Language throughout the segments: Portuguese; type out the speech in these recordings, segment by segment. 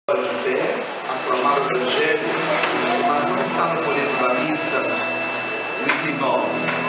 De pé, aclamar o Evangelho, mas não está no folheto da missa, o item 9.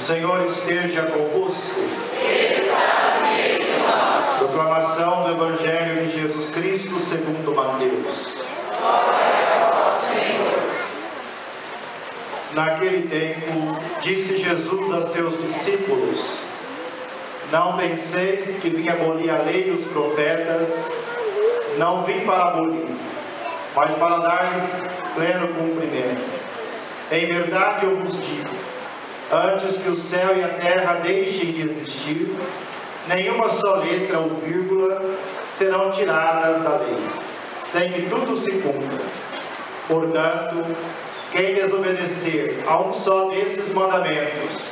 Senhor esteja convosco. Proclamação do Evangelho de Jesus Cristo segundo Mateus. Naquele tempo, disse Jesus a seus discípulos: não penseis que vim abolir a lei e os profetas. Não vim para abolir, mas para dar-lhes pleno cumprimento. Em verdade eu vos digo, antes que o céu e a terra deixem de existir, nenhuma só letra ou vírgula serão tiradas da lei, sem que tudo se cumpra. Portanto, quem desobedecer a um só desses mandamentos,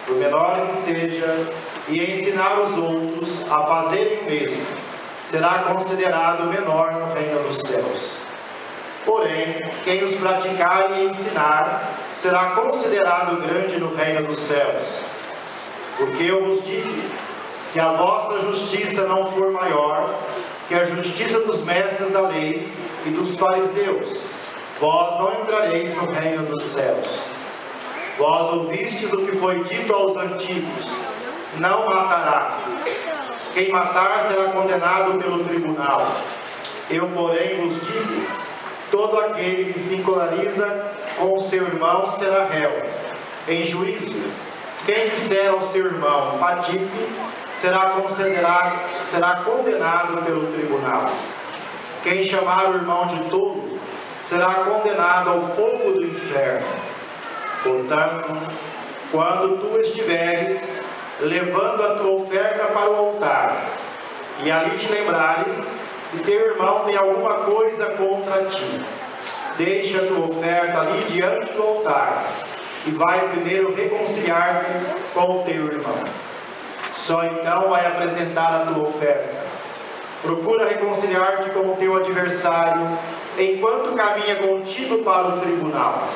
por menor que seja, e ensinar os outros a fazerem o mesmo, será considerado menor no reino dos céus. Porém, quem os praticar e ensinar será considerado grande no reino dos céus. Porque eu vos digo, se a vossa justiça não for maior que a justiça dos mestres da lei e dos fariseus, vós não entrareis no reino dos céus. Vós ouvistes o que foi dito aos antigos: não matarás. Quem matar será condenado pelo tribunal. Eu, porém, vos digo: todo aquele que se encoleriza com o seu irmão será réu em juízo. Quem disser ao seu irmão: patife, será condenado pelo tribunal. Quem chamar o irmão de tolo será condenado ao fogo do inferno. Portanto, quando tu estiveres levando a tua oferta para o altar, e ali te lembrares que teu irmão tem alguma coisa contra ti, deixa a tua oferta ali diante do altar e vai primeiro reconciliar-te com o teu irmão. Só então vai apresentar a tua oferta. Procura reconciliar-te com o teu adversário enquanto caminha contigo para o tribunal.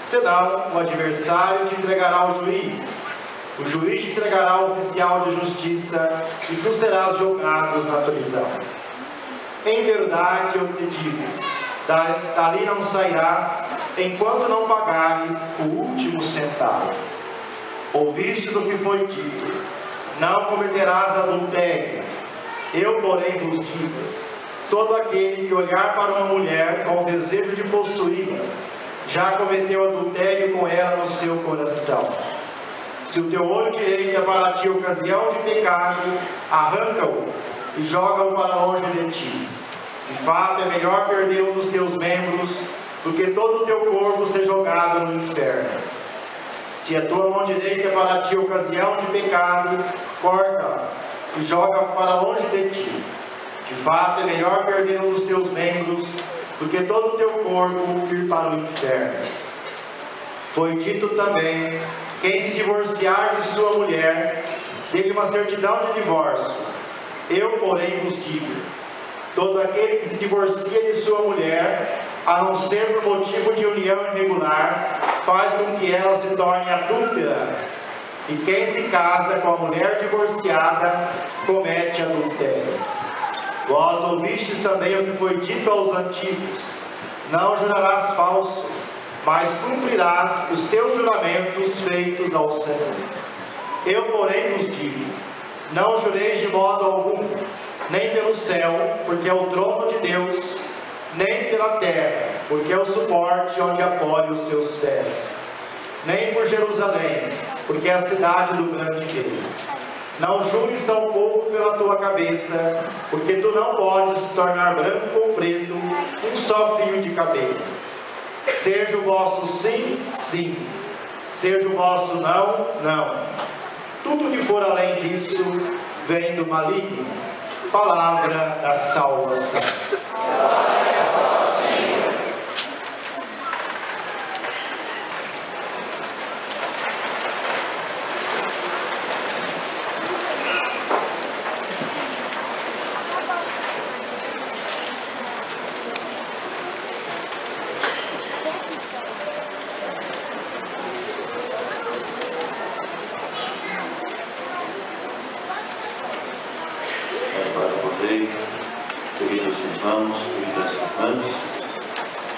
Senão, o adversário te entregará ao juiz, o juiz te entregará ao oficial de justiça e tu serás julgado na prisão. Em verdade eu te digo, dali não sairás enquanto não pagares o último centavo. Ouvistes o que foi dito: não cometerás adultério. Eu, porém, vos digo: todo aquele que olhar para uma mulher com o desejo de possuí-la, já cometeu adultério com ela no seu coração. Se o teu olho direito é para ti ocasião de pecado, arranca-o e joga-o para longe de ti. De fato, é melhor perder um dos teus membros do que todo o teu corpo ser jogado no inferno. Se a tua mão direita é para ti ocasião de pecado, corta-a e joga-a para longe de ti. De fato, é melhor perder um dos teus membros do que todo o teu corpo ir para o inferno. Foi dito também: quem se divorciar de sua mulher, dê-lhe uma certidão de divórcio. Eu, porém, vos digo: todo aquele que se divorcia de sua mulher, a não ser por motivo de união irregular, faz com que ela se torne adúltera. e quem se casa com a mulher divorciada comete adultério. Vós ouvistes também o que foi dito aos antigos: não jurarás falso, mas cumprirás os teus juramentos feitos ao Senhor. Eu, porém, vos digo: não jureis de modo algum, nem pelo céu, porque é o trono de Deus, nem pela terra, porque é o suporte onde apoia os seus pés, nem por Jerusalém, porque é a cidade do grande rei. Não jures tampouco pela tua cabeça, porque tu não podes tornar branco ou preto um só fio de cabelo. Seja o vosso sim, sim, seja o vosso não, não. Tudo que for além disso vem do maligno. Palavra da salvação. Queridos irmãos, queridas irmãs,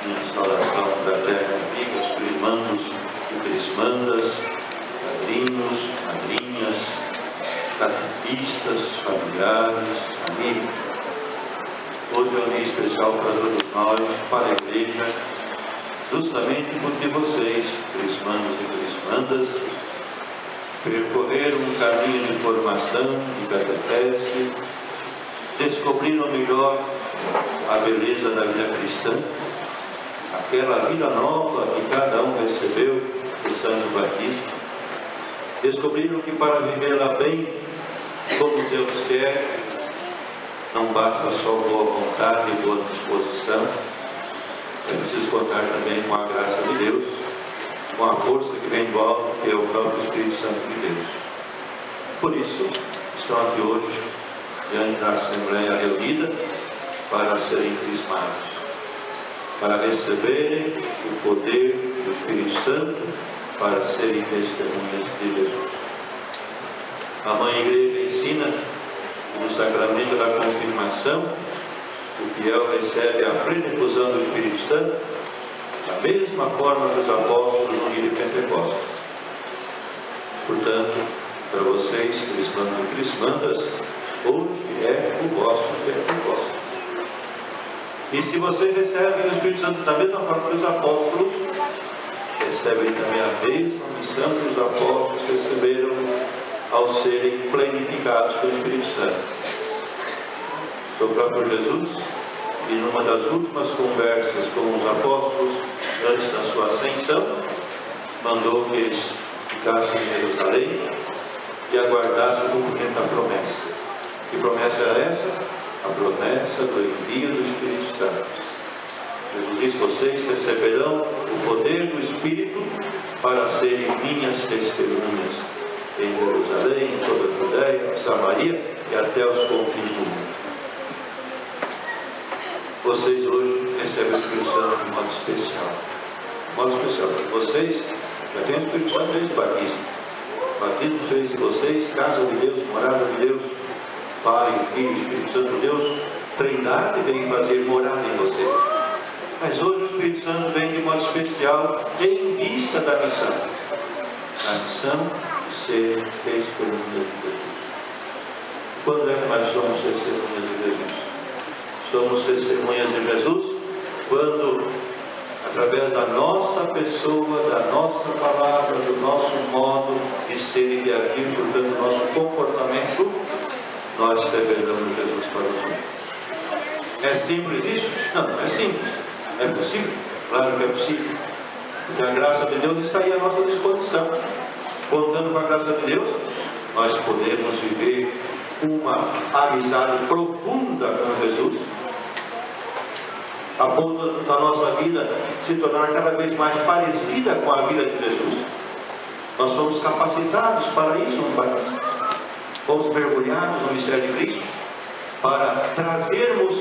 minha saudação fraterna, amigas, crismandos e crismandas, padrinhos, madrinhas, catequistas, familiares, amigos. Hoje é um dia especial para todos nós, para a Igreja, justamente porque vocês, crismandos e crismandas, percorreram um caminho de formação, de catequese, descobriram melhor a beleza da vida cristã, aquela vida nova que cada um recebeu do Santo Batismo. Descobriram que para vivê-la bem, como Deus quer, não basta só boa vontade e boa disposição, é preciso contar também com a graça de Deus, com a força que vem do alto, que é o próprio Espírito Santo de Deus. Por isso, estão aqui hoje, diante da Assembleia reunida, para serem crismados, para receberem o poder do Espírito Santo, para serem testemunhas de Jesus. A Mãe Igreja ensina que no sacramento da confirmação, o fiel recebe a plenifusão do Espírito Santo, da mesma forma que os apóstolos no dia de Pentecostes. Portanto, para vocês, crismandos e crismandas, hoje é o vosso Pentecostes. E se vocês recebem o Espírito Santo da mesma forma que os apóstolos, recebem também a mesma missão que os apóstolos receberam ao serem plenificados pelo Espírito Santo. O próprio Jesus, e numa das últimas conversas com os apóstolos, antes da sua ascensão, mandou que eles ficassem em Jerusalém e aguardassem o cumprimento da promessa. Que promessa era essa? A promessa do envio do Espírito Santo. Jesus diz: vocês receberão o poder do Espírito para serem minhas testemunhas em Jerusalém, em toda a Judéia, Samaria e até os confins do mundo. Vocês hoje recebem o Espírito Santo de modo especial. De modo especial, vocês já têm o Espírito Santo desde o batismo. O batismo fez de vocês casa de Deus, morada de Deus. Pai, Filho, Espírito Santo de Deus, trindade vem fazer morada em você. Mas hoje o Espírito Santo vem de modo especial em vista da missão. A missão de ser testemunha de Jesus. Quando é que nós somos testemunhas de Jesus? Somos testemunhas de Jesus quando, através da nossa pessoa, da nossa palavra, do nosso modo de ser e de agir, portanto, do nosso comportamento, nós revelamos Jesus para os outros. É simples isso? Não, não é simples. É possível? Claro que é possível. Porque a graça de Deus está aí à nossa disposição. Contando com a graça de Deus, nós podemos viver uma amizade profunda com Jesus, a ponto da nossa vida se tornar cada vez mais parecida com a vida de Jesus. Nós somos capacitados para isso, não é? Fomos mergulhados no mistério de Cristo para trazermos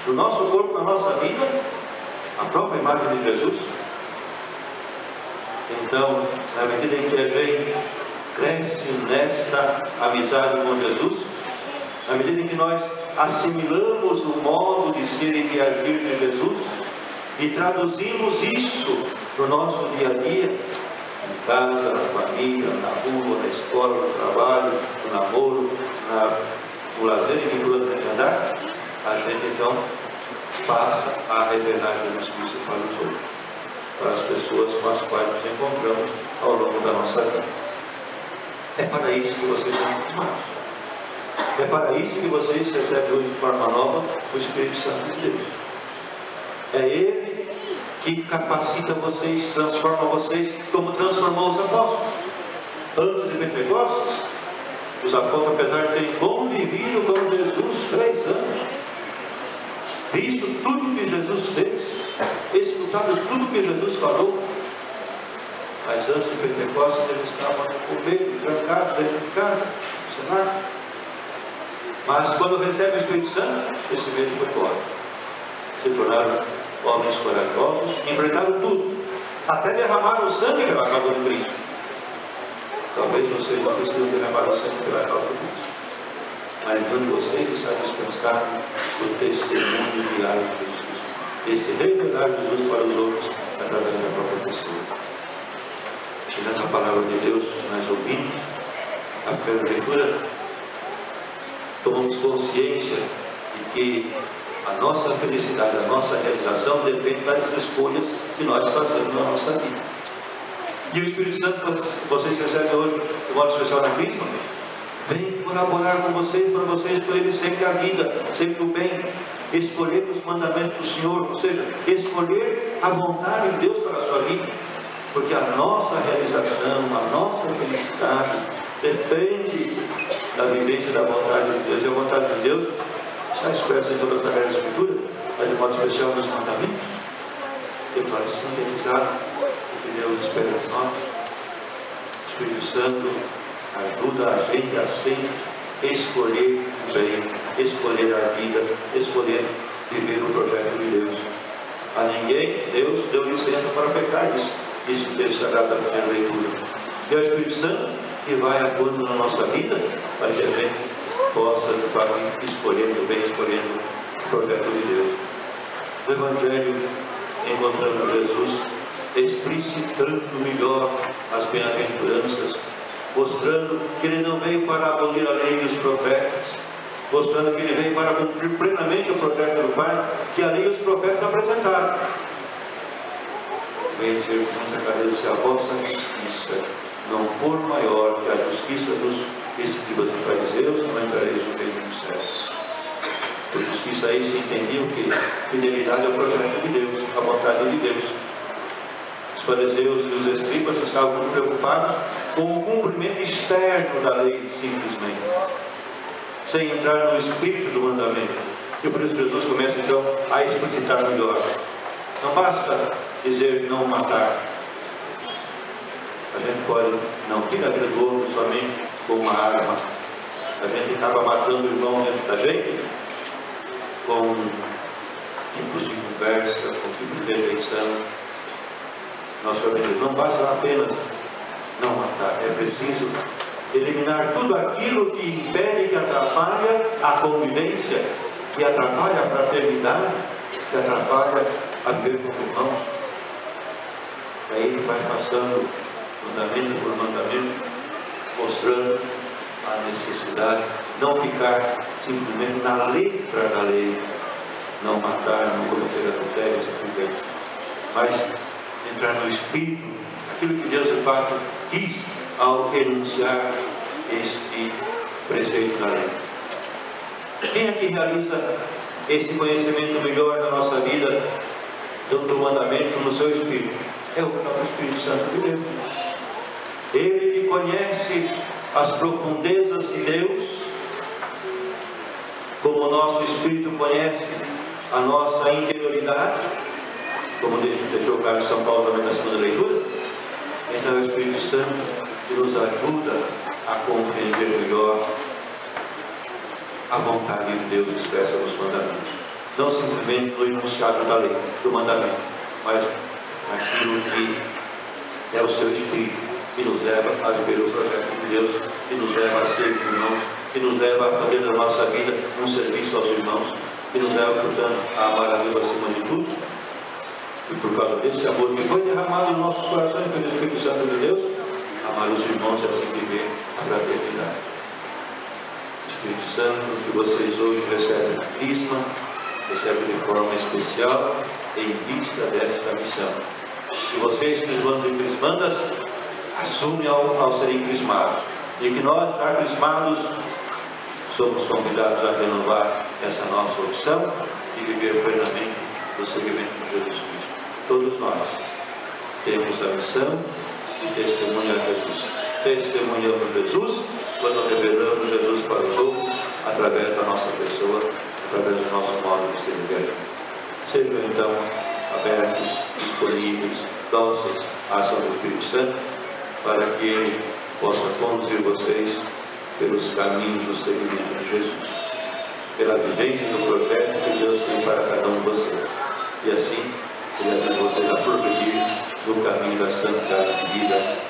do nosso corpo, na nossa vida, a própria imagem de Jesus. Então, na medida em que vem cresce nesta amizade com Jesus, na medida em que nós assimilamos o modo de ser e de agir de Jesus e traduzimos isso no nosso dia a dia, em casa, na família, na rua, na escola, no trabalho, no namoro, no lazer e em tudo que andar, a gente então passa a revelar Jesus Cristo para os outros, para as pessoas com as quais nos encontramos ao longo da nossa vida. É para isso que vocês são chamados. É para isso que vocês recebem hoje de forma nova o Espírito Santo de Deus. É Ele que capacita vocês, transforma vocês, como transformou os apóstolos. Antes de Pentecostes, os apóstolos, apesar de terem convivido com Jesus 3 anos, visto tudo que Jesus fez, escutado tudo que Jesus falou, mas antes de Pentecostes eles estavam com medo, trancados dentro de casa, no cenário. Mas quando recebem o Espírito Santo, esse medo foi embora. Se tornaram homens corajosos, enfrentaram tudo, até derramaram o sangue pela causa de Cristo. Talvez vocês não precisam derramar o sangue pela causa de Cristo, mas quando vocês estão dispensados do testemunho diário de Jesus, esse revelar Jesus para os outros através da própria pessoa. E nessa palavra de Deus nós ouvimos a primeira leitura, tomamos consciência de que a nossa felicidade, a nossa realização depende das escolhas que nós fazemos na nossa vida. E o Espírito Santo, vocês recebem hoje de modo especial na Crisma, vem colaborar com vocês, para vocês escolherem sempre a vida, sempre o bem, escolher os mandamentos do Senhor, ou seja, escolher a vontade de Deus para a sua vida, porque a nossa realização, a nossa felicidade depende da vivência da vontade de Deus. E a vontade de Deus está expressa em toda a Sagrada Escritura, mas de modo especial nos mandamentos, que para sintetizar o que Deus espera de nós. O Espírito Santo ajuda a gente a sempre escolher o bem, escolher a vida, escolher viver o projeto de Deus. A ninguém Deus deu licença para pecar, isso o texto sagrado da primeira leitura. E é o Espírito Santo que vai atuando na nossa vida para que a gente possa de fato escolher o bem, escolhendo o projeto de Deus. No Evangelho encontramos Jesus explicitando melhor as bem-aventuranças, mostrando que ele não veio para abolir a lei dos profetas, mostrando que ele veio para cumprir plenamente o projeto do Pai que a lei e os profetas apresentaram. Vem dizer com certeza, se a vossa justiça não for maior que a justiça dos escribas e fariseus, não entrareis no reino dos céus. Por justiça aí se entendia o que? Fidelidade ao projeto de Deus, à vontade de Deus. Os fariseus e os escribas estavam preocupados com o cumprimento externo da lei, simplesmente, sem entrar no espírito do mandamento. E por isso Jesus começa então a explicitar melhor. Não basta dizer não matar. A gente pode não tirar a vida do outro somente com uma arma. A gente acaba matando o irmão dentro da gente com tipos de conversa, com tipos de rejeição. Nós sabemos, não basta apenas não matar, é preciso eliminar tudo aquilo que impede, que atrapalha a convivência, que atrapalha a fraternidade, que atrapalha a viver como irmãos. Aí ele vai passando mandamento por mandamento, mostrando a necessidade de não ficar simplesmente na letra da lei, não matar, não cometer adultério, mas entrar no espírito, aquilo que Deus de fato quis ao enunciar este preceito da lei. Quem é que realiza esse conhecimento melhor na nossa vida do mandamento no seu espírito? É o próprio Espírito Santo de Deus. Ele que conhece as profundezas de Deus, como o nosso espírito conhece a nossa interioridade, como deixou claro São Paulo também na segunda leitura. Então é o Espírito Santo que nos ajuda a compreender melhor a vontade de Deus expressa nos mandamentos. Não simplesmente no enunciado da lei, do mandamento, mas aquilo que é o seu espírito, que nos leva a viver o projeto de Deus, que nos leva a ser irmãos, que nos leva a fazer da nossa vida um serviço aos irmãos, que nos leva, portanto, a amar a Deus acima de tudo. E por causa desse amor que foi derramado em nossos corações pelo Espírito Santo de Deus, amar os irmãos e assim viver a fraternidade. Espírito Santo, que vocês hoje recebem na Crisma, recebem de forma especial em vista desta missão. Que vocês, crismandos e crismandas, assumem ao serem crismados. E que nós, já crismados, somos convidados a renovar essa nossa opção e viver plenamente o seguimento de Jesus Cristo. Todos nós temos a missão de testemunhar Jesus. Testemunhamos Jesus quando revelamos Jesus para os outros, através da nossa pessoa, através do nosso modo de ser igreja. Sejam então abertos, disponíveis, dóceis à ação do Espírito Santo, para que Ele possa conduzir vocês pelos caminhos do seguimento de Jesus, pela vivência do projeto que Deus tem para cada um de vocês. E assim, Ele ajuda vocês a progredir no caminho da santidade de vida